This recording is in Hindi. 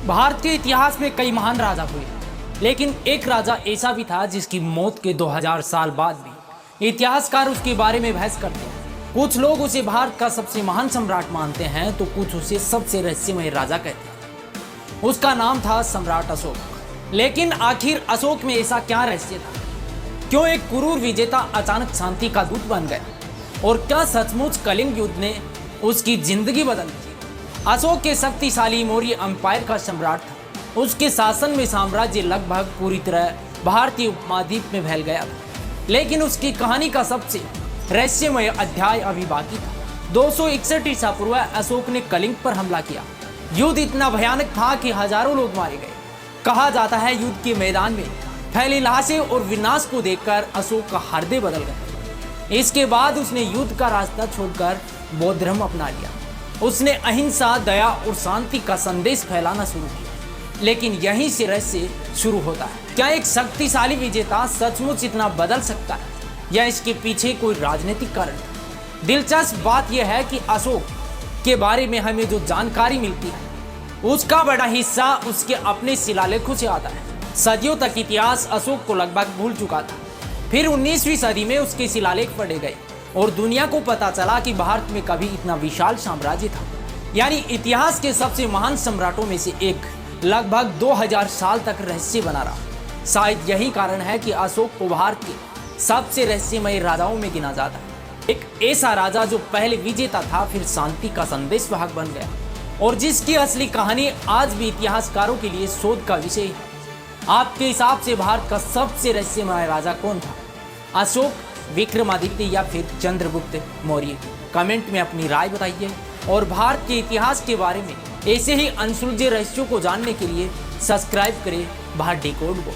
भारतीय इतिहास में कई महान राजा हुए, लेकिन एक राजा ऐसा भी था जिसकी मौत के 2000 साल बाद भी इतिहासकार उसके बारे में बहस करते हैं। कुछ लोग उसे भारत का सबसे महान सम्राट मानते हैं तो कुछ उसे सबसे रहस्यमय राजा कहते हैं। उसका नाम था सम्राट अशोक। लेकिन आखिर अशोक में ऐसा क्या रहस्य था? क्यों एक क्रूर विजेता अचानक शांति का दूत बन गया? और क्या सचमुच कलिंग युद्ध ने उसकी जिंदगी बदल दी? अशोक के शक्तिशाली मौर्य अंपायर का सम्राट था। उसके शासन में साम्राज्य लगभग पूरी तरह भारतीय उपमहाद्वीप में फैल गया था। लेकिन उसकी कहानी का सबसे रहस्यमय अध्याय अभी बाकी था। 261 ईसा पूर्व अशोक ने कलिंग पर हमला किया। युद्ध इतना भयानक था कि हजारों लोग मारे गए। कहा जाता है युद्ध के मैदान में फैली लाशें और विनाश को देखकर अशोक का हृदय बदल गया। इसके बाद उसने युद्ध का रास्ता छोड़कर बौद्ध धर्म अपना लिया। उसने अहिंसा, दया और शांति का संदेश फैलाना शुरू किया। लेकिन यहीं से रहस्य शुरू होता है। क्या एक शक्तिशाली विजेता सचमुच इतना बदल सकता है, या इसके पीछे कोई राजनीतिक कारण है? दिलचस्प बात यह है कि अशोक के बारे में हमें जो जानकारी मिलती है उसका बड़ा हिस्सा उसके अपने शिलालेखों से आता है। सदियों तक इतिहास अशोक को लगभग भूल चुका था। फिर 19वीं सदी में उसके शिलालेख पढ़े गए और दुनिया को पता चला कि भारत में कभी इतना विशाल साम्राज्य था। यानी इतिहास के सबसे महान सम्राटों में से एक लगभग 2000 साल तक रहस्य बना रहा। शायद यही कारण है कि अशोक को भारत के सबसे रहस्यमय राजाओं में गिना जाता है। एक ऐसा राजा जो पहले विजेता था, फिर शांति का संदेश वाहक बन गया, और जिसकी असली कहानी आज भी इतिहासकारों के लिए शोध का विषय है। आपके हिसाब से भारत का सबसे रहस्यमय राजा कौन था? अशोक, विक्रमादित्य या फिर चंद्रगुप्त मौर्य? कमेंट में अपनी राय बताइए। और भारत के इतिहास के बारे में ऐसे ही अनसुलझे रहस्यों को जानने के लिए सब्सक्राइब करें भारत डिकोड को।